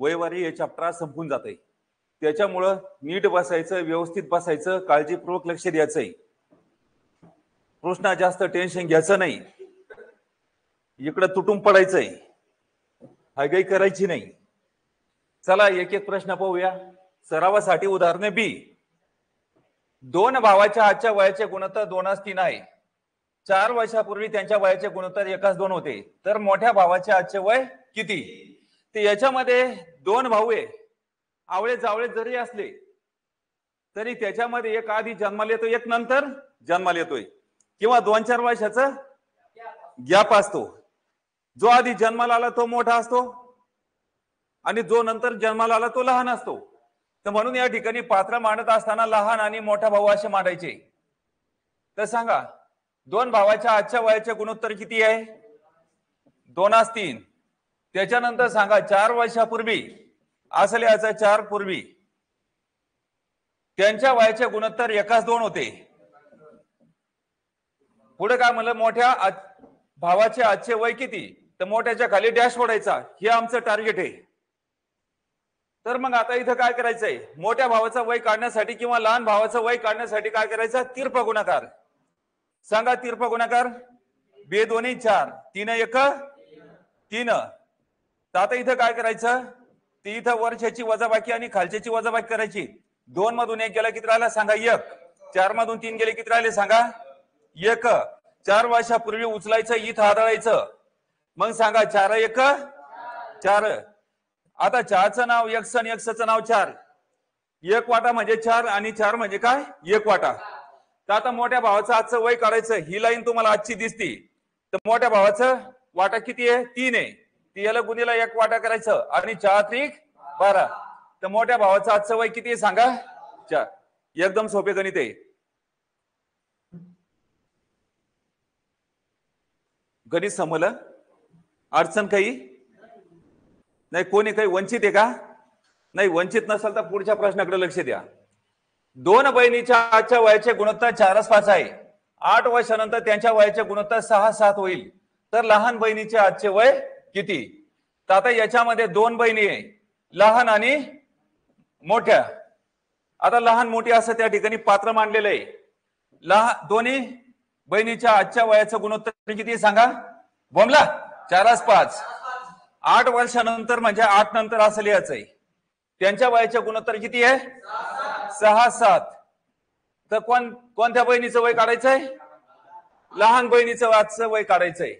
वयवारी हे चॅप्टर संपून जाते. त्याच्यामुळं नीट बसायचं, व्यवस्थित बसायचं, काळजीपूर्वक लक्ष द्यायचंय. प्रश्न जास्त टेन्शन घ्यायचं नाही, इकडं तुटून पडायचंय, हायगाई करायची नाही. चला एक एक प्रश्न पाहूया. सरावासाठी उदाहरणे बी. दोन भावाच्या आजच्या वयाचे गुणोत्तर 2:3 आहे. 4 वर्षापूर्वी त्यांच्या वयाचे गुणोत्तर 1:2 होते. तर मोठ्या भावाचे आजचे वय किती? ते याच्यामध्ये 2 भाऊ आहे, आवळे जावळे जरी असले तरी त्याच्यामध्ये एक आधी जन्माला येतो, एक नंतर जन्माला येतोय, किंवा 2-4 वर्षाचा गॅप असतो. जो आधी जन्माला आला तो मोठा असतो आणि जो नंतर जन्माला आला तो लहान असतो. तर म्हणून या ठिकाणी पात्र मांडत असताना लहान आणि मोठा भाऊ असे मांडायचे. तर सांगा 2 भावाच्या आजच्या वयाचे गुणोत्तर किती आहे? 2:3. त्याच्यानंतर सांगा 4 वर्षापूर्वी असले याचा 4 पूर्वी त्यांच्या वयाचे गुणोत्तर 1:2 होते. पुढे काय म्हणलं? मोठ्या भावाचे आजचे वय किती? तर मोठ्याच्या खाली डॅश फोडायचा, हे आमचं टार्गेट आहे. तर मग आता इथं काय करायचंय? मोठ्या भावाचं वय काढण्यासाठी किंवा लहान भावाचं वय काढण्यासाठी काय करायचं? तिरपा गुणाकार. सांगा तिरपा गुणाकार. 2 2 4, 3 1 3. तर आता इथं काय करायचं? ती इथं वरच्याची वजाबाकी आणि खालच्याची वजाबाकी करायची. 2 मधून 1 गेला किती राहिला? सांगा 1. 4 मधून 3 गेले किती राहिले? सांगा 1. 4 वर्षापूर्वी उचलायचं, इथं आदळायचं. मग सांगा 4 1 4. आता 4चं नाव x आणि xचं नाव 4. 1 वाटा म्हणजे 4 आणि 4 म्हणजे काय? 1 वाटा. तर आता मोठ्या भावाचं आजचं वय काढायचं. ही लाईन तुम्हाला आजची दिसती. तर मोठ्या भावाचं वाटा किती आहे? 3 आहे. ती याला गुणीला 1 वाटा करायचं आणि 4 त्रिक 12. तर मोठ्या भावाचं आजचं वय किती आहे सांगा? 4. एकदम सोपे गणित आहे. गणित समजलं? अडचण काही नाही? कोणी काही वंचित आहे का? नाही. वंचित नसेल तर पुढच्या प्रश्नाकडे लक्ष द्या. 2 बहिणीच्या आजच्या वयाचे गुणोत्तर 4:5 आहे. 8 वर्षानंतर त्यांच्या वयाचे गुणोत्तर 6:7 होईल. तर लहान बहिणीचे आजचे वय किती? तर आता याच्यामध्ये 2 बहिणी आहे, लहान आणि मोठ्या. आता लहान मोठी असं त्या ठिकाणी पात्र मांडलेलं आहे. दोन्ही बहिणीच्या आजच्या वयाचं गुणोत्तर किती सांगा? बोमला 4:5. 8 वर्षानंतर म्हणजे 8 नंतर असं लिहायचंय. त्यांच्या वयाचे गुणोत्तर किती आहे? 6:7. तर कोणत्या बहिणीचं वय काढायचंय? लहान बहिणीचं आजचं वय काढायचंय.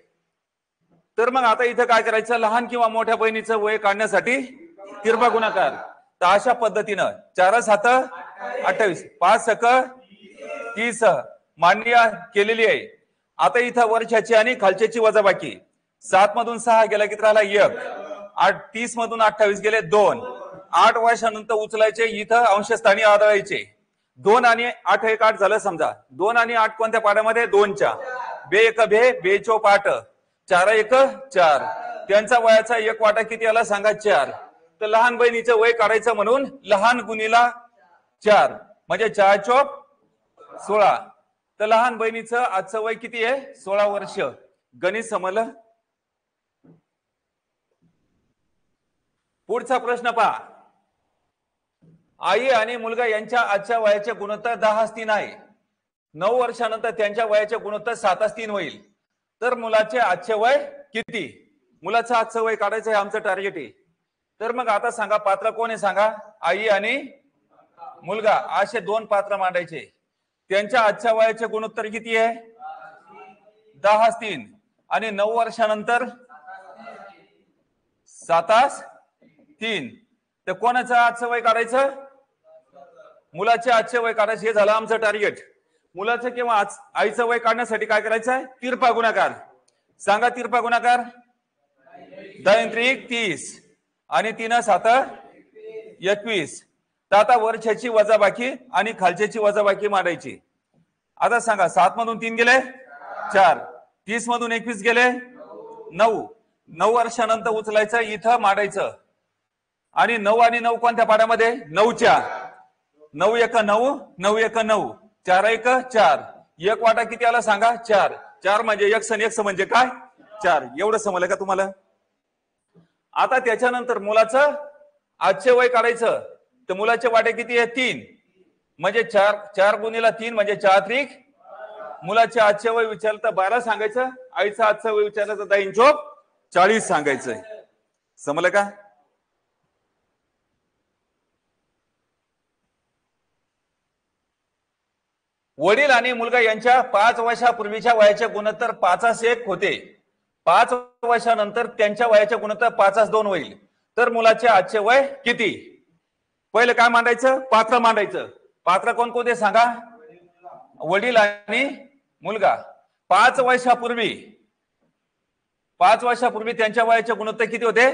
तर मग आता इथं काय करायचं? लहान किंवा मोठ्या बहिणीचं वय काढण्यासाठी तिरपा गुणाकार. तर अशा पद्धतीनं 4 7 28, 5 1 30 मान्य केलेली आहे. आता इथं वरच्याची आणि खालच्याची वजाबाकी. 7 मधून 6 गेला किती राहिला? 1. 30 मधून 28 गेले 2. 8 वर्षानंतर उचलायचे, इथं अंशस्थानी आदळायचे. 2 आणि 8 1 8 झालं समजा. 2 आणि 8 कोणत्या पाड्यामध्ये? 2च्या. 2 1 2, 2 4 8, 4 1 4. त्यांचा वयाचा 1 वाटा किती आला सांगा? 4. तर लहान बहिणीचं वय काढायचं म्हणून लहान गुणीला 4 म्हणजे 4 चोक 16. तर लहान बहिणीचं आजचं वय किती आहे? 16 वर्ष. गणित समजलं? पुढचा प्रश्न पहा. आई आणि मुलगा यांच्या आजच्या वयाचे गुणोत्तर 10:3 आहे. 9 वर्षानंतर त्यांच्या वयाचे गुणोत्तर 7:3 होईल. तर मुलाचे आजचे वय किती? मुलाचं आजचं वय काढायचं आहे आमचं टार्गेट आहे. तर मग आता सांगा पात्र कोण आहे सांगा? आई आणि मुलगा असे 2 पात्र मांडायचे. त्यांच्या आजच्या वयाचे गुणोत्तर किती आहे? 10:3 आणि 9 वर्षानंतर 7:3. तर कोणाचं आजचं वय काढायचं? मुलाचे आजचे वय काढायचे. हे झालं आमचं टार्गेट. मुलाचं किंवा आईचं वय काढण्यासाठी काय करायचं आहे? तिरपा गुणाकार. सांगा तिरपा गुणाकार. 10 त्रिक 30 आणि 3 7 21. तर आता वरच्याची वजाबाकी आणि खालच्याची वजाबाकी मांडायची. आता सांगा 7 मधून 3 गेले 4, 30 मधून 21 गेले 9. 9 वर्षानंतर उचलायचं, इथं मांडायचं. आणि 9 आणि 9 कोणत्या पाड्यामध्ये? 9च्या. 9 1 9, 9 1 9, 4 1 4. 1 वाटा किती आला सांगा? 4. 4 म्हणजे x आणि x म्हणजे काय? 4. एवढं समजलं का तुम्हाला? आता त्याच्यानंतर मुलाचं आजचे वय काढायचं तर मुलाचे वाटे किती आहे 3 म्हणजे 4 गुणीला 3 म्हणजे 4 त्रिक मुलाचे आजचे वय विचारलं तर 12 सांगायचं आईचं आजचं वय विचारलं तर 10 चोक 40 सांगायचंय समजलं का वडील आणि मुलगा यांच्या 5 वर्षापूर्वीच्या वयाचे गुणोत्तर 5:1 होते 5 वर्षानंतर त्यांच्या वयाचे गुणोत्तर 5:2 होईल तर मुलाचे आजचे वय किती पहिलं काय मांडायचं पात्र मांडायचं पात्र कोण कोणते सांगा वडील आणि मुलगा 5 वर्षापूर्वी त्यांच्या वयाचे गुणोत्तर किती होते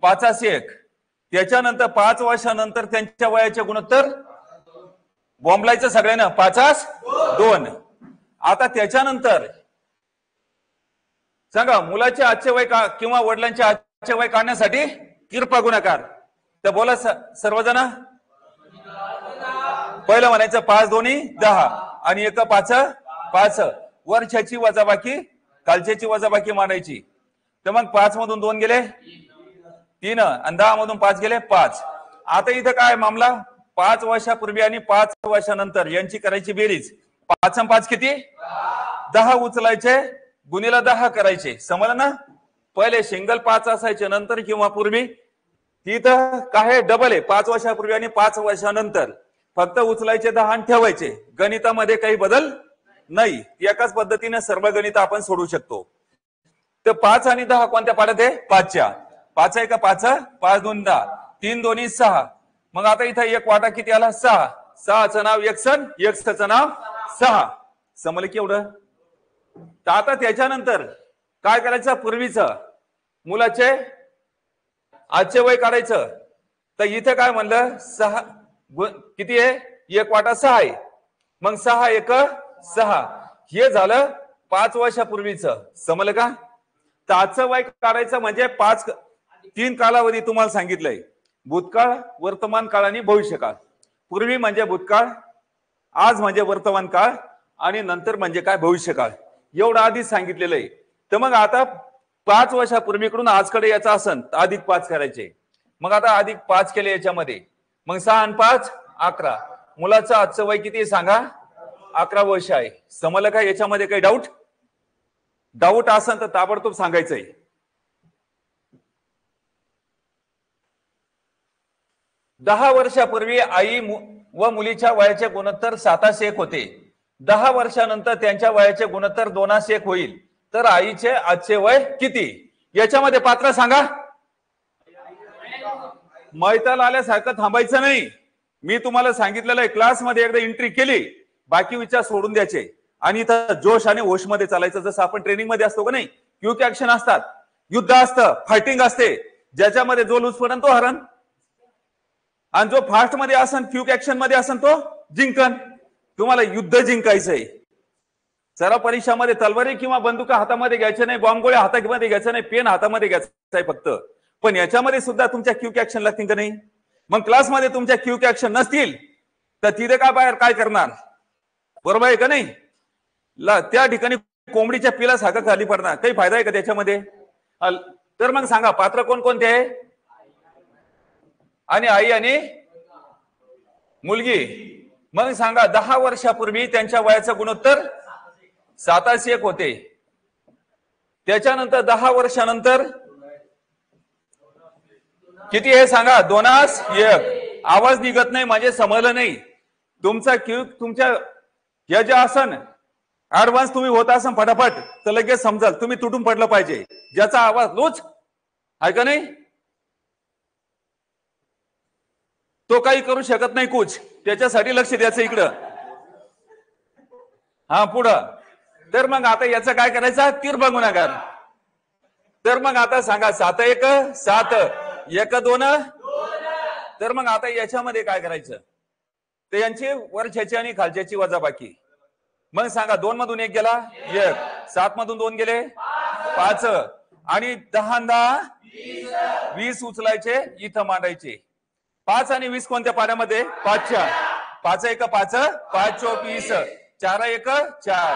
5:1 त्याच्यानंतर 5 वर्षानंतर त्यांच्या वयाचे गुणोत्तर बॉम्बलायचं सगळ्यांना 5:2 आता त्याच्यानंतर सांगा मुलाचे आजचे वय किंवा वडिलांचे आजचे वय काढण्यासाठी किरपा गुणाकार तर बोला सर्वजण पहिलं म्हणायचं 5 दोन्ही 10 आणि 1 5 5 वर्षाची वजाबाकी कालच्याची वजाबाकी मांडायची तर मग 5 मधून 2 गेले 3 आणि 10 मधून 5 गेले 5 आता इथं काय मामला 5 वर्षापूर्वी आणि 5 वर्षानंतर यांची करायची बेरीज 5 आणि 5 किती 10 उचलायचे गुणीला 10 करायचे समजलं ना पहिले सिंगल 5 असायचे नंतर किंवा पूर्वी तिथं काय डबल आहे 5 वर्षापूर्वी आणि 5 वर्षानंतर फक्त उचलायचे 10 आणि ठेवायचे गणितामध्ये काही बदल नाही एकाच पद्धतीने सर्व गणित आपण सोडू शकतो तर 5 आणि 10 कोणत्या पाड्यात आहे 5च्या 5 आहे का 5 5 2 10 3 दोन्ही 6 मग आता इथं एक वाटा किती आला 6 6चं नाव एकसन एकचं नाव 6 समजलं की एवढं तर आता त्याच्यानंतर काय करायचं पूर्वीचं मुलाचे आजचे वय काढायचं तर इथे काय म्हणलं 6 किती आहे एक वाटा 6 आहे मग 6 1 6 हे झालं 5 वर्षापूर्वीचं समजलं का तर आजचं वय काढायचं म्हणजे 3 कालावधी तुम्हाला सांगितलंय भूतकाळ वर्तमान काळ आणि भविष्यकाळ पूर्वी म्हणजे भूतकाळ आज म्हणजे वर्तमान काळ आणि नंतर म्हणजे काय भविष्यकाळ एवढं आधीच सांगितलेलं आहे तर मग आता 5 वर्षापूर्वीकडून आजकडे याचा असन अधिक 5 करायचे मग आता अधिक 5 केले याच्यामध्ये मग 6 आणि 5 11 मुलाचं आजचं वय किती सांगा 11 वर्ष आहे समजलं का याच्यामध्ये काही डाऊट असेल तर ताबडतोब सांगायचंय 10 वर्षापूर्वी आई व मुलीच्या वयाचे गुणोत्तर 7:1 होते 10 वर्षानंतर त्यांच्या वयाचे गुणोत्तर 2:1 होईल तर आईचे आजचे वय किती याच्यामध्ये पात्र सांगा मैताला आल्यासारखं थांबायचं नाही मी तुम्हाला सांगितलेलं आहे क्लासमध्ये एकदा एंट्री केली बाकी विचार सोडून द्यायचे आणि इथं जोश आणि होश मध्ये चालायचं जसं आपण ट्रेनिंग मध्ये असतो का नाही क्विक ऍक्शन असतात युद्ध असतं फायटिंग असते ज्याच्यामध्ये जो लूज पडन तो हरण आणि जो फास्ट मध्ये असन क्विक ऍक्शन मध्ये असन तो जिंकन तुम्हाला युद्ध जिंकायचंय सराव परीक्षामध्ये तलवारी किंवा बंदुका हातामध्ये घ्यायच्या नाही बॉम्बगोळ्या हातामध्ये घ्यायचं नाही पेन हातामध्ये घ्यायचं आहे फक्त पण याच्यामध्ये सुद्धा तुमच्या क्विक ऍक्शन लागतील का नाही मग क्लासमध्ये तुमच्या क्विक ऍक्शन नसतील तर तिथे काय बाहेर काय करणार बरोबर आहे का नाही त्या ठिकाणी कोंबडीच्या पिलासारखं खाली पडणार काही फायदा आहे का त्याच्यामध्ये तर मग सांगा पात्र कोण कोणते आहे आणि आई आणि मुलगी मग सांगा 10 वर्षापूर्वी त्यांच्या वयाचं गुणोत्तर 7:1 होते त्याच्यानंतर 10 वर्षानंतर किती आहे सांगा 2:1 आवाज निघत नाही म्हणजे समजलं नाही तुमचा क्विक तुमच्या या जे आसन ऍडव्हान्स तुम्ही होत असन फटाफट तर लगेच समजाल तुम्ही तुटून पडलं पाहिजे ज्याचा आवाज लोच आहे का नाही तो काही करू शकत नाही कुछ त्याच्यासाठी लक्ष द्यायचं इकडं हा पुढं तर मग आता याचं काय करायचं तिरपा गुणाकार तर मग आता सांगा 7:1 7 1 2 तर मग आता याच्यामध्ये काय करायचं ते यांची वरच्याची आणि खालच्याची वजाबाकी मग सांगा 2 मधून 1 गेला 1 7 मधून 2 गेले 5 आणि 10 10 20 उचलायचे इथं मांडायचे 5 आणि 20 कोणत्या पाड्यामध्ये 5च्या 5 1 5 5 चोक 20 4 1 4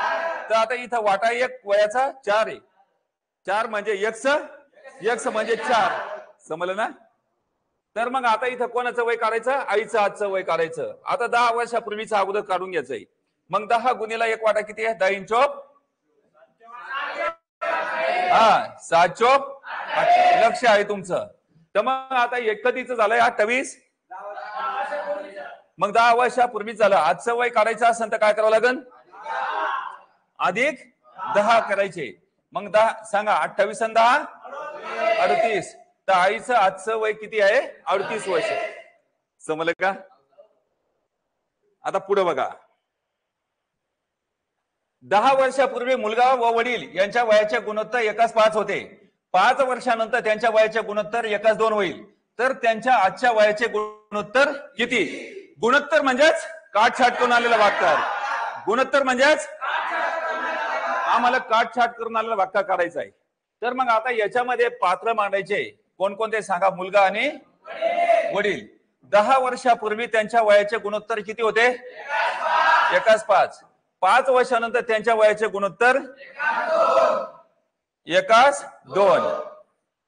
तर आता इथं वाटा 1 वयाचा 4 आहे 4 म्हणजे x म्हणजे 4 समजलं ना तर मग आता इथं कोणाचं वय काढायचं? आईचं आजचं वय काढायचं. आता 10 वर्षापूर्वीचं अगोदर काढून घ्यायचंय. मग 10 गुणिला 1 वाटा किती आहे? 10 इंच 7 चोक 8. लक्ष आहे तुमचं. तर मग आता कधीच झालंय? 28. मग 10 वर्षापूर्वीच झालं. आजचं वय काढायचं असेल तर काय करावं लागेल? अधिक 10 करायचे. मग 10 सांगा. 28 आणि 10 38. तर आईचं आजचं वय किती आहे? 38 वर्ष. समजलं का? आता पुढे बघा. 10 वर्षापूर्वी मुलगा व वडील यांच्या वयाचे गुणोत्तर 1:5 होते. 5 वर्षानंतर त्यांच्या वयाचे गुणोत्तर 1:2 होईल. तर त्यांच्या आजच्या वयाचे गुणोत्तर किती? गुणोत्तर म्हणजेच काटछाट करून आलेला वाक्य. गुणोत्तर म्हणजेच आम्हाला काटछाट करून आलेला वाक्य काढायचा आहे. तर मग आता याच्यामध्ये पात्र मांडायचे कोणकोणते सांगा? मुलगा आणि वडील. 10 वर्षापूर्वी त्यांच्या वयाचे गुणोत्तर किती होते? 1:5. 5 वर्षानंतर त्यांच्या वयाचे गुणोत्तर 1:2.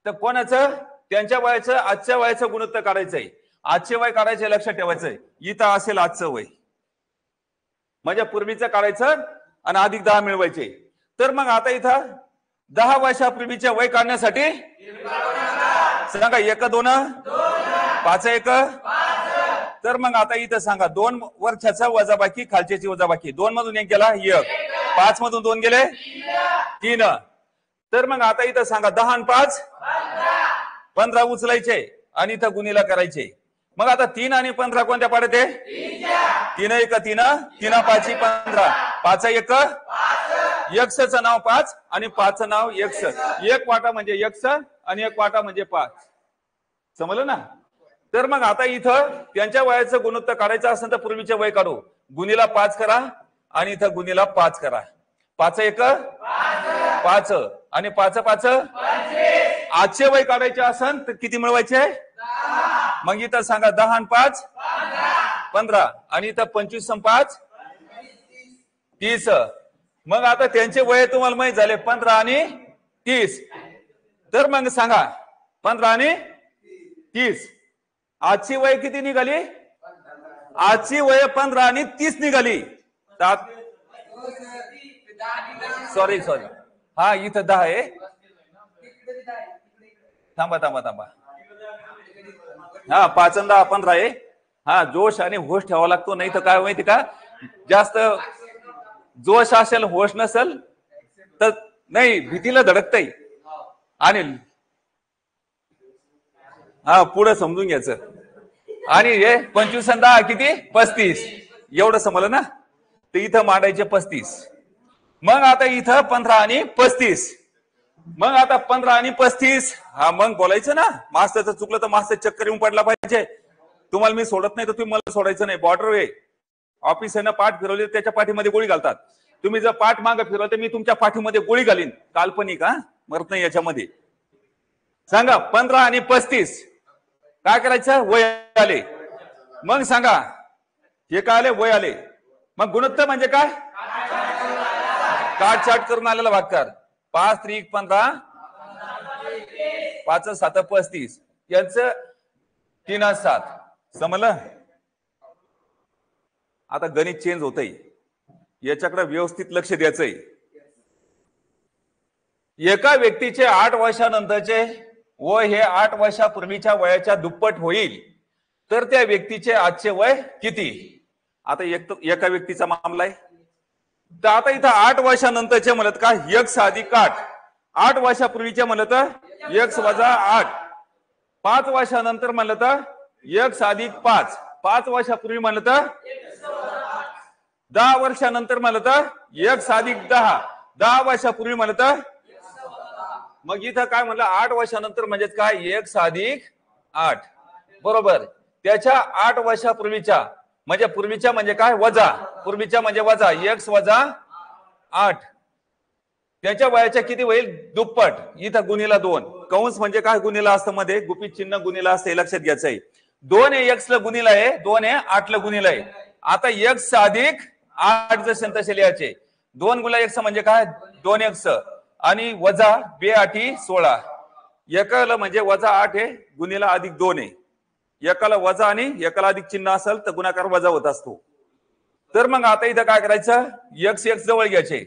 तर कोणाचं? त्यांच्या वयाचं आजच्या वयाचं गुणोत्तर काढायचंय. आजचे वय काढायचे, लक्षात ठेवायचंय. इथं असेल आजचं वय म्हणजे पूर्वीचं काढायचं आणि अधिक 10 मिळवायचे. तर मग आता इथं 10 वर्षापूर्वीचे वय काढण्यासाठी सांगा 1:2 5:1. तर मग आता इथं सांगा 2 वर्षाचा वजाबाकी, खालच्याची वजाबाकी. 2 मधून 1 गेला 1. 5 मधून 2 गेले 3. तर मग आता इथं सांगा 10 आणि 5 15 उचलायचे आणि इथं गुणीला करायचे. मग आता 3 आणि 15 कोणत्या पाड्यात आहे? 3 1 3 3 5 15 5 1 एक्सचं नाव 5 आणि 5चं नाव एक्स. 1 वाटा म्हणजे एक्स आणि 1 वाटा म्हणजे 5. समजलं ना? तर मग आता इथं त्यांच्या वयाचं गुणोत्तर काढायचं असेल तर पूर्वीचे वय काढू. गुणीला 5 करा आणि इथं गुणीला 5 करा. 5 1 5 आणि 5 5 आजचे वय काढायचे असेल तर किती मिळवायचे? मग इथं सांगा 10 आणि 5 15 आणि इथं 25 आणि 5 30. मग आता त्यांचे वय तुम्हाला माहित झाले 15 आणि 30. तर मग सांगा 15 आणि 30 आजची वय किती निघाली? आजची वय 15 आणि 30 निघाली. सॉरी हा इथं 10 आहे. थांबा थांबा थांबा. हा 5 आणि 10 15 आहे. हा जोश आणि होश ठेवावा लागतो, नाही तर काय माहिती का? जास्त जोश असेल होश नसेल तर नाही भीतीला धडकतय. आणि हा पुढे समजून घ्यायचं. आणि हे 25 आणि 10 किती? 35. एवढं समजलं ना? तर इथं मांडायचे 35. मग आता इथं 15 आणि 35. मग आता 15 आणि 35 हा मग बोलायचं ना. मास्तरचं चुकलं तर मास्तर चक्कर येऊन पडला पाहिजे. तुम्हाला मी सोडत नाही तर तुम्ही मला सोडायचं नाही. बॉर्डर वे ऑफिस आहे ना, पाठ फिरवली त्याच्या पाठीमध्ये गोळी घालतात. तुम्ही जर पाठ मागे फिरवलं तर मी तुमच्या पाठीमध्ये गोळी घालीन. काल्पनिक हा, मरत नाही याच्यामध्ये. सांगा 15 आणि 35 काय करायचं? वय आले. मग सांगा हे काय आले? वय आले. मग गुणोत्तर म्हणजे काय? काटछाट करून आलेला वाक्य. 5 3 15 5 7 35 यांचं 3 7. समजलं? आता गणित चेंज होतंय, याच्याकडे व्यवस्थित लक्ष द्यायचंय. एका व्यक्तीचे 8 वर्षानंतरचे वय हे 8 वर्षापूर्वीच्या वयाच्या दुप्पट होईल. तर त्या व्यक्तीचे आजचे वय किती? आता एका व्यक्तीचा मामला आहे. तर आता इथं 8 वर्षानंतरचे म्हणत का? x अधिक 8. 8 वर्षापूर्वीचे म्हणत x वजा 8. 5 वर्षानंतर म्हणलं तर x अधिक 5. 5 वर्षापूर्वी म्हणलं तर 10 वर्षानंतर म्हणलं तर x अधिक 10. 10 वर्षापूर्वी म्हणलं तर मग इथं काय म्हणलं? 8 वर्षानंतर म्हणजे काय? x अधिक 8. बरोबर. त्याच्या 8 वर्षापूर्वीच्या म्हणजे पूर्वीच्या म्हणजे काय? वजा. पूर्वीच्या म्हणजे वजा x वजा 8. त्याच्या वयाच्या किती होईल? दुप्पट. इथं गुणीला 2. कंस म्हणजे काय? गुणीला असतं मध्ये, गुपित चिन्ह गुणीला असते, लक्षात घ्यायचंय. 2 हे x ला गुणीला आहे, 2 हे 8 ला गुणीला आहे. आता x अधिक 8 जसे तसे लिहायचे. 2 गुणिले x म्हणजे काय? 2x आणि वजा 2 8 16. एकाला म्हणजे वजा 8 आहे, गुणीला अधिक 2 आहे. एकाला वजा आणि एकाला अधिक चिन्ह असेल तर गुणाकार वजा होत असतो. तर मग आता इथं काय करायचं, एक्स एक्स जवळ घ्यायचे,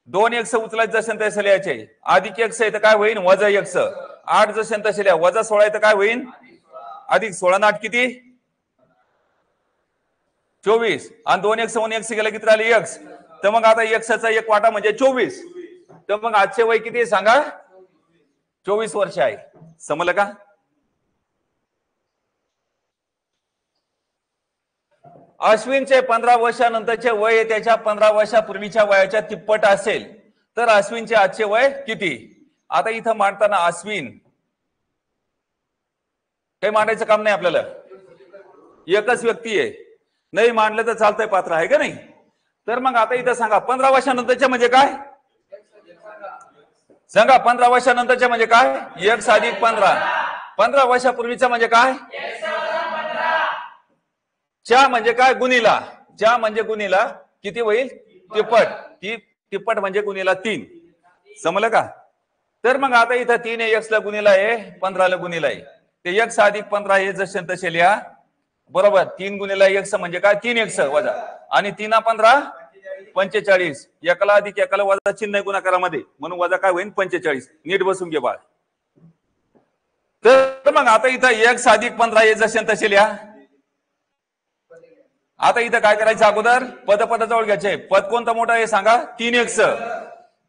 2 एक्स उचलायचे जसे तसे लिहायचे, अधिक एक्स इथं काय होईल वजा एक्स, 8 जसे तसे लिहा, वजा 16 इथं काय होईल अधिक 16 न 8 किती 24, आणि 2 एक्स 1 एक्स गेला किती राहिले एक्स. तर मग आता एक्सचा एक वाटा म्हणजे 24. तर मग आजचे वय किती सांगा 24 वर्ष आहे. समजलं का. अश्विनचे 15 वर्षानंतरचे वय त्याच्या 15 वर्षापूर्वीच्या वयाच्या तिप्पट असेल तर अश्विनचे आजचे वय किती. आता इथं मांडताना अश्विन काही मांडायचं काम नाही आपल्याला, एकच व्यक्ती आहे, नाही मांडलं तर चालतंय पात्र आहे का नाही. तर मग आता इथं सांगा 15 वर्षानंतरचे म्हणजे काय सांगा, 15 वर्षानंतरचे म्हणजे काय एक्स अधिक 15, 15 वर्षापूर्वीचा म्हणजे काय च्या म्हणजे काय गुणिला, च्या म्हणजे गुणिला किती होईल तिप्पट, तिप्पट म्हणजे गुणिला 3. समजलं का. तर मग आता इथं 3 एक्स ला गुणिला आहे 15 ला गुणिला आहे, ते एक्स अधिक 15 हे जसे तसे लिहा बरोबर. 3 गुणिला एक्स म्हणजे काय 3 एक्स वजा, आणि 3 15 45, एकाला अधिक एकाला वजा चिन्ह आहे गुणाकारामध्ये म्हणून वजा काय होईल 45. नीट बसून घे बाळ. तर मग आता इथं एक्स अधिक 15 हे जसे तसे लिहा. आता इथं काय करायचं अगोदर पद जवळ घ्यायचे, पद कोणतं मोठं आहे सांगा 3 एक्स,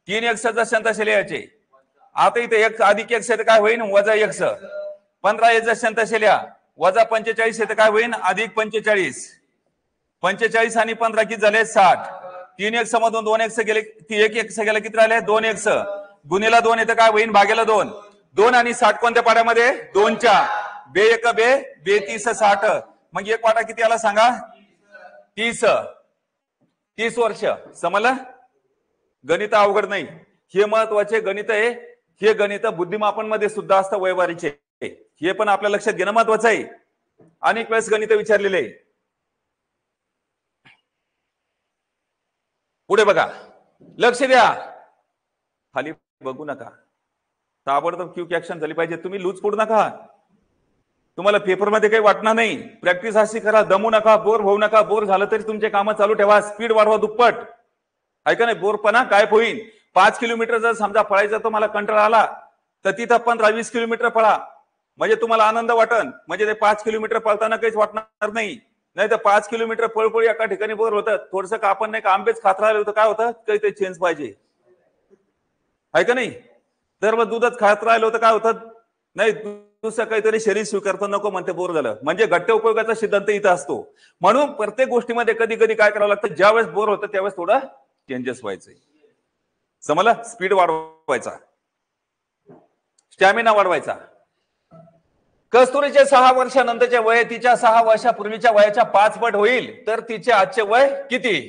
3 एक्स जसे तसे लिहायचे. आता इथे एक्स अधिक एक्स काय होईल वजा एक्स, 15 हे जसे तसे लिहा, वजा 45 येते काय होईल अधिक 45, 45 आणि 15 किती झाले 60, 3 एक्स मधून 2 एक्स गेले, 1 एक्स गेला किती राहिले 2 एक्स, गुणिला 2 येते काय होईल भागेला 2, 2 आणि 60 कोणत्या पाड्यामध्ये 2च्या, बे एक बे 30 60, मग एक वाटा किती आला सांगा 30 वर्ष. समजलं. गणित अवघड नाही, हे महत्वाचे गणित आहे. हे गणित बुद्धिमापन मध्ये सुद्धा असतं वयवारीचे, हे पण आपल्या लक्षात घेणं महत्वाचं आहे. अनेक वेळेस गणित विचारलेले. पुढे बघा, लक्ष द्या, खाली बघू नका, ताबडतोब क्विक ऍक्शन झाली पाहिजे. तुम्ही लूज पडू नका, तुम्हाला पेपरमध्ये काही वाटणार नाही. प्रॅक्टिस अशी करा, दमू नका, बोर होऊ नका. बोर झालं तरी तुमचे कामं चालू ठेवा, स्पीड वाढवा दुप्पट. ऐका नाही, बोरपणा काय होईल. 5 किलोमीटर जर समजा पळायचा तुम्हाला कंटाळा आला तर तिथं 15-20 किलोमीटर पळा, म्हणजे तुम्हाला आनंद वाटन. म्हणजे ते 5 किलोमीटर पळताना काहीच वाटणार नाही. नाही तर 5 किलोमीटर पळपळ एका ठिकाणी बोर होतं. थोडस का आपण नाही का आंबेच खात राहिलं होतं काय होतं काही चेंज पाहिजे, ऐका नाही. तर मग दूधच खात राहिलं होतं काय होतं नाही दुसरं काहीतरी शरीर स्वीकारतो नको म्हणते बोर झालं. म्हणजे घट्ट उपयोगाचा सिद्धांत इथं असतो. म्हणून प्रत्येक गोष्टीमध्ये कधी कधी काय करावं लागतं, ज्यावेळेस बोर होतं त्यावेळेस थोडं चेंजेस व्हायचे. समजलं. स्पीड वाढवायचा, स्टॅमिना वाढवायचा. कस्तुरीचे 6 वर्षानंतरचे वय तिच्या 6 वर्षापूर्वीच्या वयाच्या 5 पट होईल तर तिचे आजचे वय किती.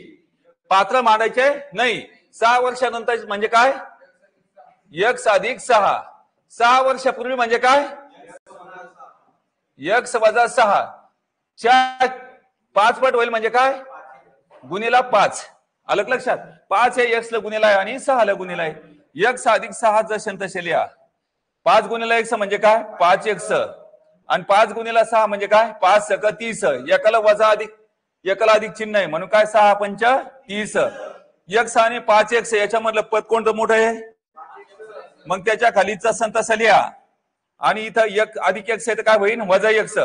पात्र मांडायचे नाही. 6 वर्षानंतर म्हणजे काय एक्स अधिक 6, 6 वर्षापूर्वी म्हणजे काय एक्स वजा 6, च्या 5 पट होईल म्हणजे काय गुणिला 5. अलग लक्षात, 5 हे एक्स ला गुणिला आहे आणि 6 ला गुणिला आहे. एक्स अधिक 6 जसे तसे लिहा. 5 गुणिला एक्स म्हणजे काय 5 एक्स, आणि 5 गुणिला 6 म्हणजे काय 5 सक 30, एकाला वजा अधिक एकाला अधिक चिन्ह आहे म्हणून काय 6 पंच 30. एक्स आणि 5 एक्स याच्यामधलं पद कोणतं मोठं आहे, मग त्याच्या खालीचा संतसा लिहा. आणि इथं एक अधिक एक्स येतं काय होईल वजा एक्स,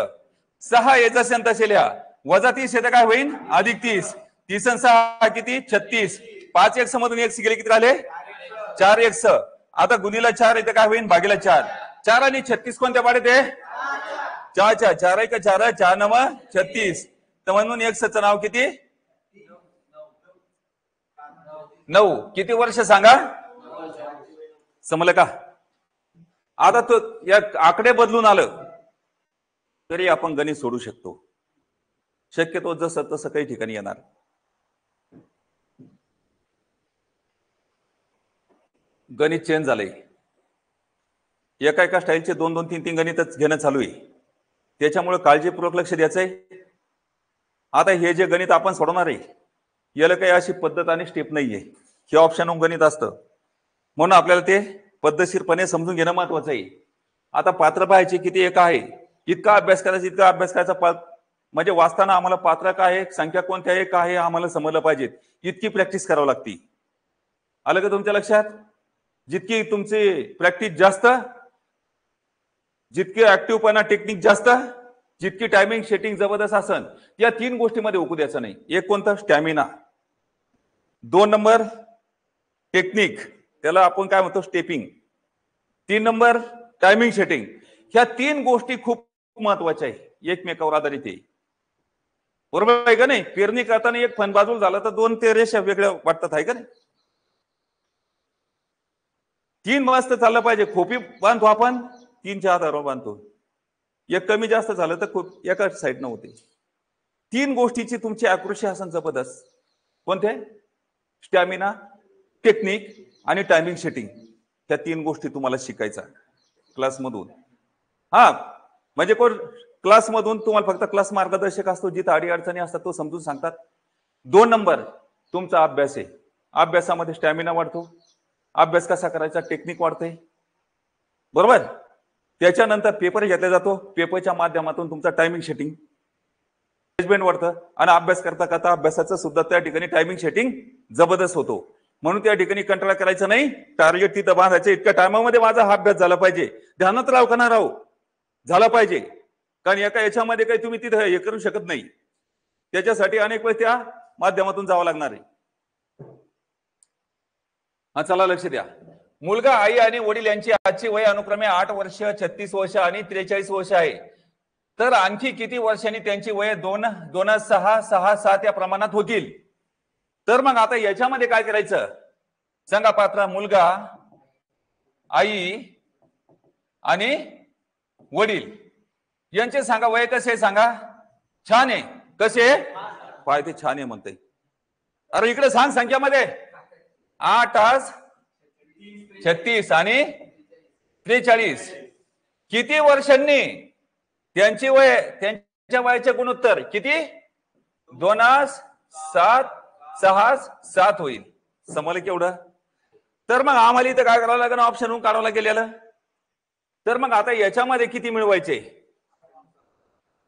6 याचा संतसे लिहा, वजा 30 येतं काय होईल अधिक 30, 30 आणि 6 किती 36, 5 एक्स मधून एक्स गेले किती राहिले 4 एक्स. आता गुणिला 4 येतं काय होईल भागीला 4, 4 आणि 36 कोणत्या पाड्यात आहे 4 4 1 4 4 9 36. तर म्हणून एक्सचं नाव किती 9. किती वर्ष सांगा. समजलं का. आता तो या आकडे बदलून आलं तरी आपण गणित सोडू शकतो. शक्यतो जसं तसं काही ठिकाणी येणार. गणित चेंज झालंय. एका एका स्टाईलचे 2-2 3-3 गणितच घेणं चालू आहे. त्याच्यामुळे काळजीपूर्वक लक्ष द्यायचंय. आता हे जे गणित आपण सोडवणार आहे याला काही अशी पद्धत आणि स्टेप नाहीये, हे ऑप्शन गणित असतं. म्हणून आपल्याला ते पद्धतशीरपणे समजून घेणं महत्वाचं आहे. आता पात्र पाहायचे किती एक आहे, इतका अभ्यास करायचा, इतका अभ्यास करायचा, म्हणजे वाचताना आम्हाला पात्र काय आहे, संख्या कोणत्या आहे, काय आहे आम्हाला समजलं पाहिजे, इतकी प्रॅक्टिस करावी लागते. आलं का तुमच्या लक्षात? जितकी तुमची प्रॅक्टिस जास्त, जितके ऍक्टिव्हपणा टेक्निक जास्त, जितकी टायमिंग सेटिंग जबरदस्त असन, या 3 गोष्टीमध्ये ओकू द्यायचं नाही. एक कोणता? स्टॅमिना. 2 नंबर टेक्निक, त्याला आपण काय म्हणतो स्टेपिंग. 3 number timing setting. ह्या 3 गोष्टी खूप महत्वाच्या आहे, एकमेकावर आधारित आहे. बरोबर आहे का नाही? पेरणी करताना एक फण बाजूला झाला तर 2 ते रेषा वेगळ्या वाटतात, आहे का नाही? 3 मस्त चाललं पाहिजे. खोपी बांधतो आपण 3च्या आधारावर बांधतो, एक कमी जास्त झालं तर खूप एका साईडनं होते. 3 गोष्टीची तुमची अॅक्युरेसी असेल जबरदस्त. कोणते? स्टॅमिना, टेक्निक आणि टायमिंग सेटिंग. त्या 3 गोष्टी तुम्हाला शिकायचा क्लासमधून. हा म्हणजे कोण क्लासमधून तुम्हाला फक्त क्लास मार्गदर्शक असतो, जिथं अडी अडचणी असतात तो समजून सांगतात. 2 नंबर तुमचा अभ्यास आहे. अभ्यासामध्ये स्टॅमिना वाढतो, अभ्यास कसा करायचा टेक्निक वाढते, बरोबर. त्याच्यानंतर पेपर घेतला जातो, पेपरच्या माध्यमातून तुमचा टायमिंग सेटिंग मॅनेजमेंट वाढतं, आणि अभ्यास करता करता अभ्यासाचं सुद्धा त्या ठिकाणी टायमिंग सेटिंग जबरदस्त होतो. म्हणून त्या ठिकाणी कंटाळा करायचा नाही, टार्गेट तिथं बांधायचं, इतक्या टायमामध्ये माझा हा अभ्यास झाला पाहिजे, ध्यानात राहू का ना राहू, झाला पाहिजे. कारण एका याच्यामध्ये काही तुम्ही तिथं हे करू शकत नाही, त्याच्यासाठी अनेक वेळेस त्या माध्यमातून जावं लागणार आहे. हा चला लक्ष द्या. मुलगा, आई आणि वडील यांची आजची वय अनुक्रमे 8 वर्ष, 36 वर्ष आणि 43 वर्ष आहे. तर आणखी किती वर्षांनी त्यांची वय 2, 2, 6, 6, 7 या प्रमाणात होतील? तर मग आता याच्यामध्ये काय करायचं सांगा. पात्र मुलगा, आई आणि वडील यांचे सांगा वय कसे सांगा. छान आहे. कसे? पाय ते छान आहे म्हणते. अरे इकडे सांग संख्यामध्ये. 8, 36 आणि 43. किती वर्षांनी त्यांची वय, त्यांच्या वयाचे गुणोत्तर किती? 2, 7, 6, 7 होईल. समजलं केवढं? तर मग आम्हाला इथं काय करावं लागेल? ऑप्शन काढावं लागेल. तर मग आता याच्यामध्ये किती मिळवायचे?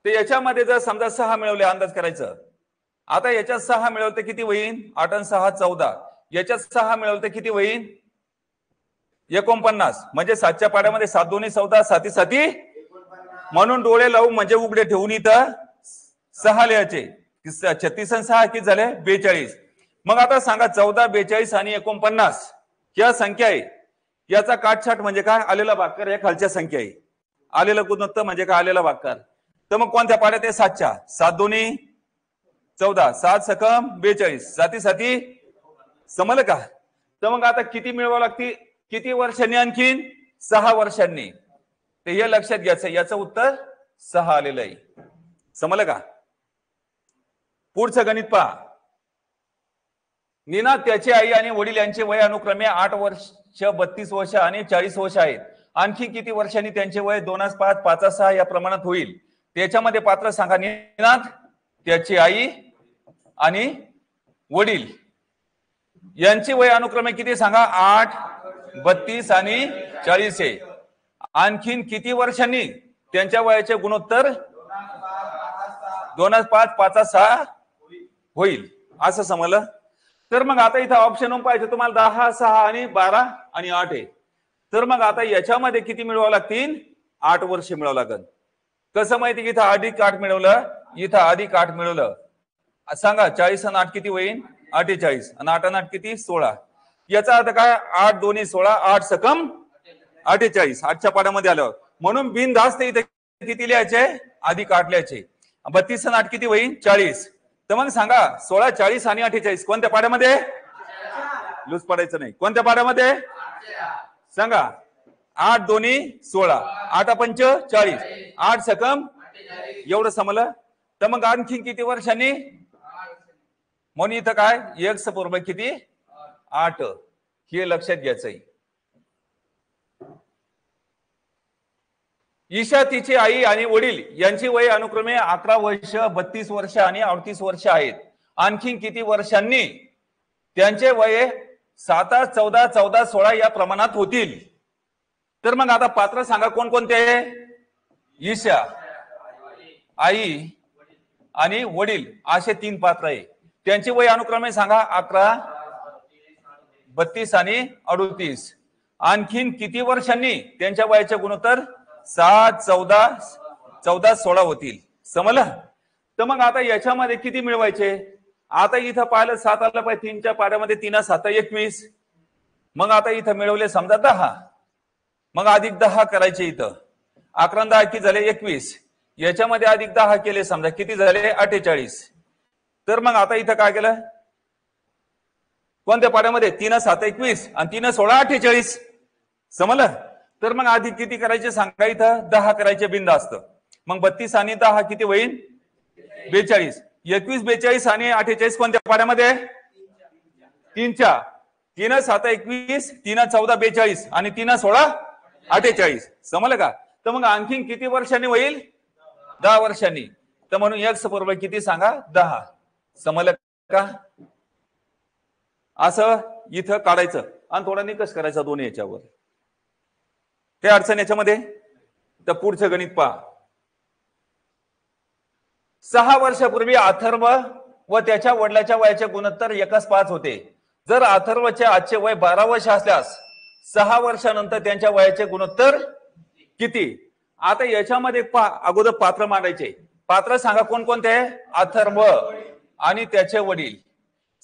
ते याच्यामध्ये जर समजा 6 मिळवले, अंदाज करायचं. आता याच्यात 6 मिळवलं तर किती होईल? 8 आणि 6 14. याच्यात 6 मिळवलं तर किती होईल? 49. म्हणजे 7च्या पाड्यामध्ये 7 दोन्ही 14, 7 7. म्हणून डोळे लावून म्हणजे उघडे ठेवून इथं 6 लिहायचे. 36 आणि 6 किती झाले? 42. मग आता सांगा 14, 42 आणि 49 या संख्या आहे. याचा काटछाट म्हणजे काय? आलेला भागाकार या खालच्या संख्या आहे. आलेला गुणोत्तर म्हणजे काय? आलेला भागाकार. तर मग कोणत्या पाड्यात आहे? 7च्या. 7 दोन्ही 14, 7 सकम 42, 7 7. समजलं का? तर मग आता किती मिळवावं लागते? किती वर्षांनी? आणखीन 6 वर्षांनी. ते हे लक्षात घ्यायचं. याचं उत्तर 6 आलेलं आहे. समजलं का? पुढचं गणित पहा. निनाद, त्याची आई आणि वडील यांचे वय अनुक्रमे 8 वर्ष, 32 वर्ष आणि 40 वर्ष आहेत. आणखी किती वर्षांनी त्यांचे वय 2, 5, 5, 6 या प्रमाणात होईल? त्याच्यामध्ये पात्र सांगा. निनाद, त्याची आई आणि वडील यांची वय अनुक्रमे किती सांगा? 8, 32 आणि 40 आहे. आणखीन किती वर्षांनी त्यांच्या वयाचे गुणोत्तर 2, 5, 5, 6 होईल? असं समजलं. तर मग आता इथं ऑप्शन पाहिजे तुम्हाला 10, 6 आणि 12 आणि 8 आहे. तर मग आता याच्यामध्ये किती मिळवावं लागतील? 8 वर्ष मिळवावं लागेल. कसं माहिती की इथं अधिक 8 मिळवलं, इथं अधिक 8 मिळवलं. सांगा 40 आणि 8 किती होईल? 48. आणि 8 आणि 8 किती? 16. याचा अर्थ काय? 8 दोन्ही 16, 8 सकम 48. 8च्या पाड्यामध्ये आल्यावर म्हणून बिनधास्त इथे किती लिहायचे? अधिक 8 लिहायचे. 32 आणि 8 किती होईल? 40. तर मग सांगा 16, 40 आणि 48 कोणत्या पाड्यामध्ये? लूज पडायचं नाही. कोणत्या पाड्यामध्ये? सांगा. 8 दोन्ही 16, 8 पंच 40, 8 सकम. एवढं समजलं. तर मग आणखी किती वर्षांनी? म्हणून इथं काय? x बरोबर किती? 8. हे लक्षात घ्यायचंय. ईशा, तिची आई आणि वडील यांची वय अनुक्रमे 11 वर्ष, 32 वर्ष आणि 38 वर्ष आहेत. आणखी किती वर्षांनी त्यांचे वय 7, 14, 14, 16 या प्रमाणात होतील? तर मग आता पात्र सांगा कोणकोणते? ईशा, आई आणि वडील असे 3 पात्र आहे. त्यांची वय अनुक्रमे सांगा. 11, 32 आणि 38. आणखीन किती वर्षांनी त्यांच्या वयाचे गुणोत्तर 7, 14, 14, 16 होतील. समजलं? तर मग आता याच्यामध्ये किती मिळवायचे? आता इथं पाहिलं 7 आलं पाहिजे. 3च्या पाड्यामध्ये 3 7 21. मग आता इथं मिळवले समजा 10. मग अधिक 10 करायचे इथं. 11 10 किती झाले? 21. याच्यामध्ये अधिक 10 केले समजा किती झाले? 48. तर मग आता इथं काय केलं? कोणत्या पाड्यामध्ये? 3 7 21 आणि 3 16 48. समजलं? तर मग अधिक किती करायचे सांगा? इथं 10 करायचे बिनधास्त. मग 32 आणि 10 किती होईल? 42. 21 42 आणि 48 कोणत्या पाड्यामध्ये? 3च्या. 3 7 21, 3 14 42 आणि 3 16 48. समजलं का? तर मग आणखीन किती वर्षांनी होईल? 10 वर्षांनी. तर म्हणून x बरोबर किती सांगा? 10. समजलं का? असं इथं काढायचं आणि थोडा निकष करायचा दोन्ही याच्यावर. काय अडचण याच्यामध्ये? तर पुढचं गणित पहा. 6 वर्षापूर्वी अथर्व व त्याच्या वडिलाच्या वयाचे गुणोत्तर 1:5 होते. जर अथर्वचे आजचे वय 12 वर्ष असल्यास 6 वर्षानंतर त्यांच्या वयाचे गुणोत्तर किती? आता याच्यामध्ये अगोदर पात्र मांडायचे. पात्र सांगा कोणकोणते? अथर्व आणि त्याचे वडील.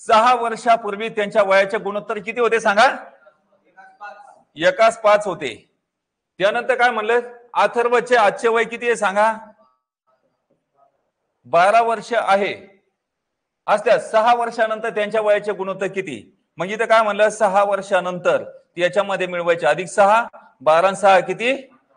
6 वर्षापूर्वी त्यांच्या वयाचे गुणोत्तर किती होते सांगा? 1:5 होते. त्यानंतर काय म्हणलं? अथर्वचे आजचे वय किती आहे सांगा? 12 वर्ष आहे. असल्यास 6 वर्षानंतर त्यांच्या वयाचे गुणोत्तर किती? मग इथं काय म्हणलं? 6 वर्षानंतर याच्यामध्ये मिळवायचे. अधिक 6, 12 आणि 6 किती?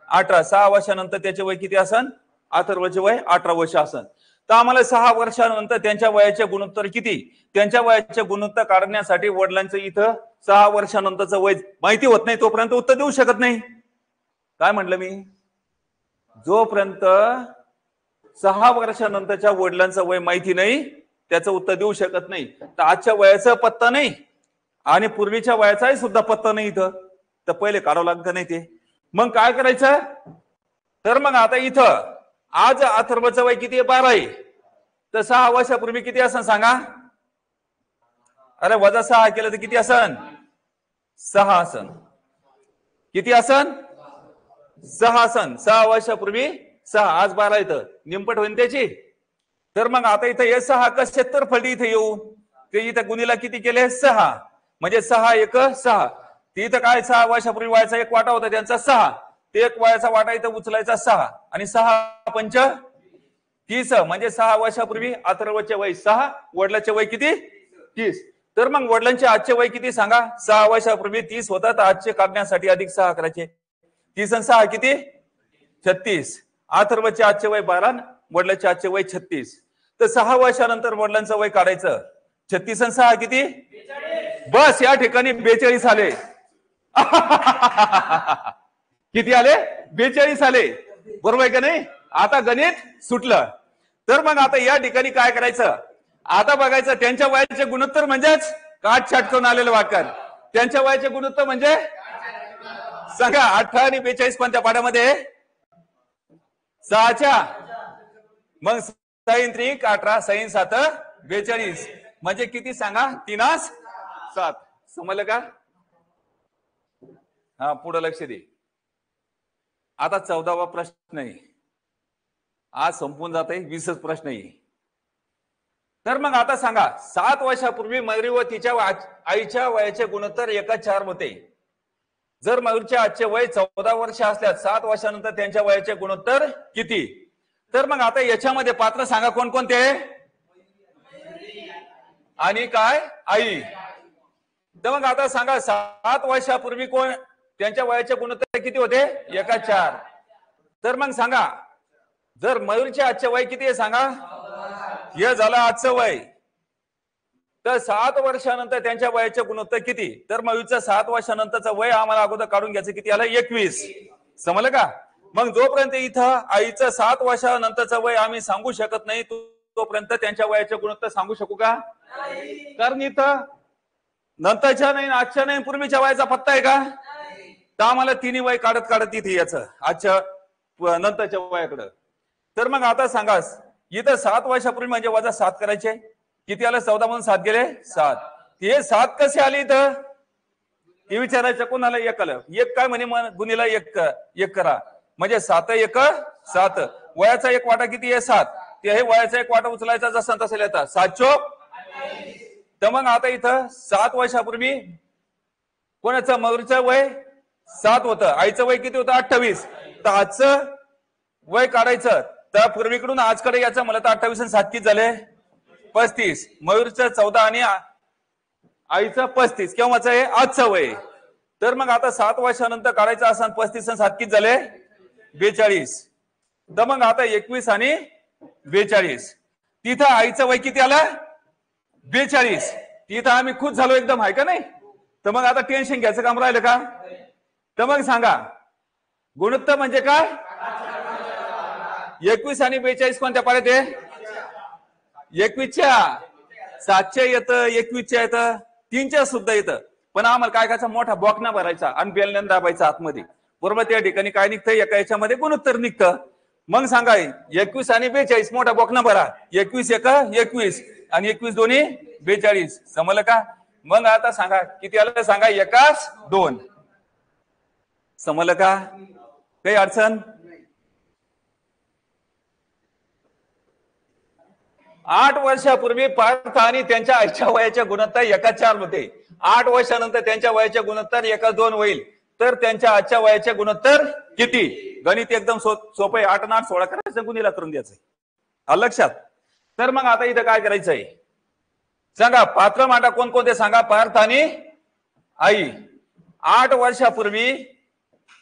18. 6 वर्षानंतर त्याचे वय किती असन? अथर्वचे वय 18 वर्ष असन. तर आम्हाला 6 वर्षानंतर त्यांच्या वयाचे गुणोत्तर किती? त्यांच्या वयाचे गुणोत्तर काढण्यासाठी वडिलांचं इथं 6 वर्षानंतरचं वय माहिती होत नाही तोपर्यंत उत्तर देऊ शकत नाही. काय म्हटलं मी? जोपर्यंत 6 वर्षानंतरच्या वडिलांचं वय माहिती नाही त्याचं उत्तर देऊ शकत नाही. तर आजच्या वयाचा पत्ता नाही आणि पूर्वीच्या वयाचाही सुद्धा पत्ता नाही इथं. तर पहिले काढावं लागतं नाही ते. मग काय करायचं? तर मग आता इथं आज अथर्वचं वय किती आहे? 12 आहे. तर 6 वर्षापूर्वी किती असन सांगा? अरे वजा 6 केलं तर किती असन? 6 असन. किती असन? 6 असन. 6 वर्षापूर्वी 6. आज 12 येतं. निमपट होईल त्याची. तर मग आता इथं हे 6 कशात्तर फळी इथे येऊ. ते इथं गुणीला किती केले? 6. म्हणजे 6 1 6. ते इथं काय? 6 वर्षापूर्वी वयाचा एक वाटा होता त्यांचा 6. ते एक वयाचा वाटा इथं उचलायचा 6 आणि 6 पंच 30. म्हणजे 6 वर्षापूर्वी अथर्वचे वय 6, वडिलांचे वय किती? 30. तर मग वडिलांचे आजचे वय किती सांगा? 6 वर्षापूर्वी 30 होता. तर आजचे काढण्यासाठी अधिक 6 करायचे. 30 आणि 6 किती? 36. अथर्वचे आजचे वय 12, वडिलांचे आजचे वय 36. तर 6 वर्षानंतर वडिलांचं वय काढायचं. 36 आणि 6 किती? बस या ठिकाणी 42 आले. किती आले? 42 आले. बरोबर आहे का नाही? आता गणित सुटलं. तर मग आता या ठिकाणी काय करायचं? आता बघायचं त्यांच्या वयाचे गुणोत्तर म्हणजेच काट छाटकून आलेलं वाक्य. त्यांच्या वयाचे गुणोत्तर म्हणजे सांगा. 18 आणि 42 कोणत्या पाड्यामध्ये? 6च्या. मग 6 3 18, 6 7 42. म्हणजे किती सांगा? 3 7. समजलं का? हा पुढे लक्ष दे. आता 14वा प्रश्न आहे. आज संपून जात आहे. 20च प्रश्न आहे. तर मग आता सांगा 7 वर्षापूर्वी मयुरी व तिच्या आईच्या वयाचे गुणोत्तर 1:4 होते. जर मयूरचे आजचे वय 14 वर्ष असल्यास 7 वर्षानंतर त्यांच्या वयाचे गुणोत्तर किती? तर मग आता याच्यामध्ये पात्र सांगा कोणकोणते? आणि काय? आई. तर मग आता सांगा 7 वर्षापूर्वी कोण त्यांच्या वयाचे गुणोत्तर किती होते? 1:4. तर मग सांगा जर मयूरचे आजचे वय किती आहे सांगा? हे झालं आजचं वय. तर 7 वर्षानंतर त्यांच्या वयाचे गुणोत्तर किती? तर मयूरचं 7 वर्षानंतरचं वय आम्हाला अगोदर काढून घ्यायचं. किती आलं? 21. समजलं का? मग जोपर्यंत इथं आईचं 7 वर्षानंतरचं वय आम्ही सांगू शकत नाही तोपर्यंत त्यांच्या वयाचे गुणोत्तर सांगू शकू का? कारण इथं नंतरच्या नाही, आजच्या नाही, पूर्वीच्या वयाचा पत्ता आहे का? तर आम्हाला तिन्ही वय काढत काढत इथे याचं आजच्या नंतरच्या वयाकडं. तर मग आता सांगा इथं 7 वर्षापूर्वी म्हणजे वजा 7 करायचे, किती आलं? 14 म्हणून 7 गेले 7. हे 7 कसे आले इथं हे विचारायचं. कोणाला? एक आलं. एक काय म्हणे गुणीला एक करा म्हणजे 7 1 7. वयाचा एक वाटा किती आहे? 7. ते हे वयाचा एक वाटा उचलायचा जसा तसा लिहायचा. 7 चोक. तर मग आता इथं 7 वर्षापूर्वी कोणाचं? मयूरचं वय 7 होतं. आईचं वय किती होतं? 28. तर आजचं वय काढायचं. तर पूर्वीकडून आजकडे याचं मला तर 28 आणि 7 किती झाले? 35. मयूरचं 14 आणि आईचं 35. केव्हाचं आहे? आजचं वय. तर मग आता 7 वर्षानंतर काढायचं असं 35 आणि 7 किती झाले? 42. तर मग आता 21 आणि 42. तिथं आईचं वय किती आलं? 42. तिथं आम्ही खुश झालो एकदम, आहे का नाही? तर मग आता टेन्शन घ्यायचं काम राहिलं का? तर मग सांगा गुणोत्तर म्हणजे काय? 21 आणि 42 कोणत्या पाड्यात आहे? 21च्या. 7च्या येतं, 21च्या येतं, 3च्या सुद्धा येतं. पण आम्हाला काय करायचं? मोठा बॉक्स भरायचा आणि बेलण्यानं दाबायचा आतमध्ये. बरोबर त्या ठिकाणी काय निघतं? एका याच्यामध्ये गुणोत्तर निघतं. मग सांगा 21 आणि 42 मोठा बॉक्स भरा. 21 1 21 आणि 21 दोन्ही 42. समजलं का? मग आता सांगा किती आलं? सांगा 1 2. समजलं का? काही अडचण? 8 वर्षापूर्वी पार्थ आणि त्यांच्या आईच्या वयाच्या गुणोत्तर 1 4 होते. 8 वर्षानंतर त्यांच्या वयाच्या गुणोत्तर 1 2 होईल. तर त्यांच्या आजच्या वयाचे गुणोत्तर किती? गणित एकदम सोपं आहे. 8 आणि 8 16 करायचं, गुणीला करून द्यायचं. आलं लक्षात? तर मग आता इथं काय करायचंय सांगा. पात्र माटा कोणकोणते सांगा? पार्थ आणि आई. 8 वर्षापूर्वी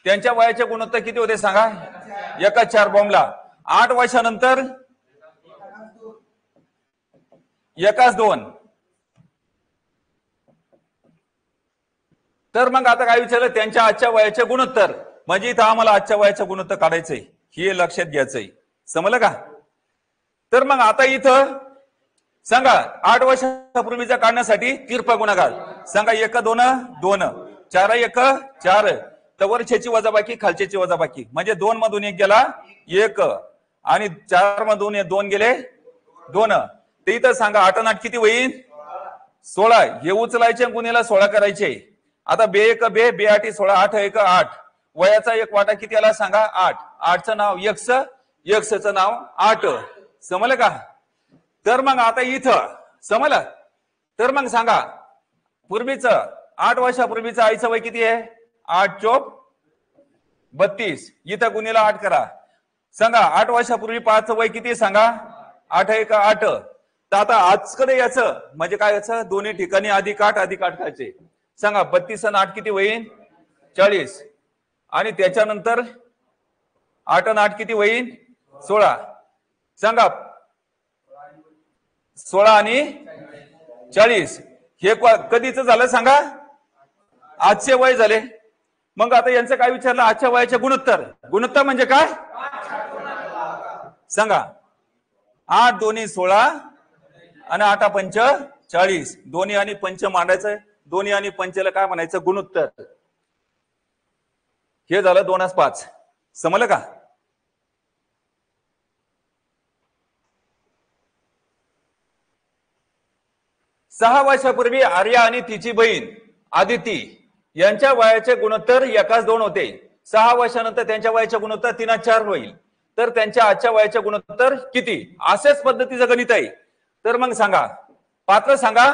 त्यांच्या वयाचे गुणोत्तर किती होते सांगा? 1 4 बॉम्बला. 8 वर्षानंतर 1 2. तर मग आता काय विचारलं? त्यांच्या आजच्या वयाचे गुणोत्तर. म्हणजे इथं आम्हाला आजच्या वयाचे गुणोत्तर काढायचंय, हे लक्षात घ्यायचंय. समजलं का? तर मग आता इथं सांगा 8 वर्षापूर्वीचा काढण्यासाठी तिरपा गुणाकार सांगा. 1 2 2 4 1 4. तर वरच्याची वजाबाकी, खालच्याची वजाबाकी म्हणजे 2 मधून 1 गेला 1 आणि 4 मधून 2 गेले 2. ते इथं सांगा 8 आणि 8 किती होईल? 16. हे उचलायचे गुणीला 16 करायचे. आता 2 1 2 2 8 16 8 1 8. वयाचा एक वाटा किती आला सांगा? 8. 8चं नाव x, xचं नाव 8. समजलं का? तर मग आता इथं समजलं? तर मग सांगा पूर्वीचं 8 वर्षापूर्वीचं आईचं वय किती आहे? 8 चोक 32. इथं गुणीला 8 करा. सांगा 8 वर्षापूर्वी 5चं वय किती सांगा? 8 1 8. तर आता आजकडे याचं म्हणजे काय याचं? दोन्ही ठिकाणी अधिक 8 खायचे. सांगा 32 आणि 8 किती होईल? 40. आणि त्याच्यानंतर 8 आणि 8 किती होईल? 16. सांगा 16 आणि 40. हे कधीच झालं सांगा? आजचे वय झाले. मग आता यांचं काय विचारलं? आजच्या वयाचे गुणोत्तर. गुणोत्तर म्हणजे काय सांगा? 8 दोन्ही 16 आणि 8 पंच 40. दोन्ही आणि पंच मांडायचं. दोन्ही आणि पंचला काय म्हणायचं? गुणोत्तर. हे झालं 2 आणि 5. समजलं का? सहा वर्षापूर्वी आर्या आणि तिची बहीण आदिती यांच्या वयाचे गुणोत्तर 1 2 होते. 6 वर्षानंतर त्यांच्या वयाचे गुणोत्तर 3 4 होईल. तर त्यांच्या आजच्या वयाचे गुणोत्तर किती? अशाच पद्धतीचं गणित आहे. तर मग सांगा पात्र सांगा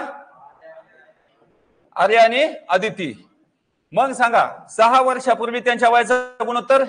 आर्या आणि आदिती. मग सांगा 6 वर्षापूर्वी त्यांच्या वयाचं गुणोत्तर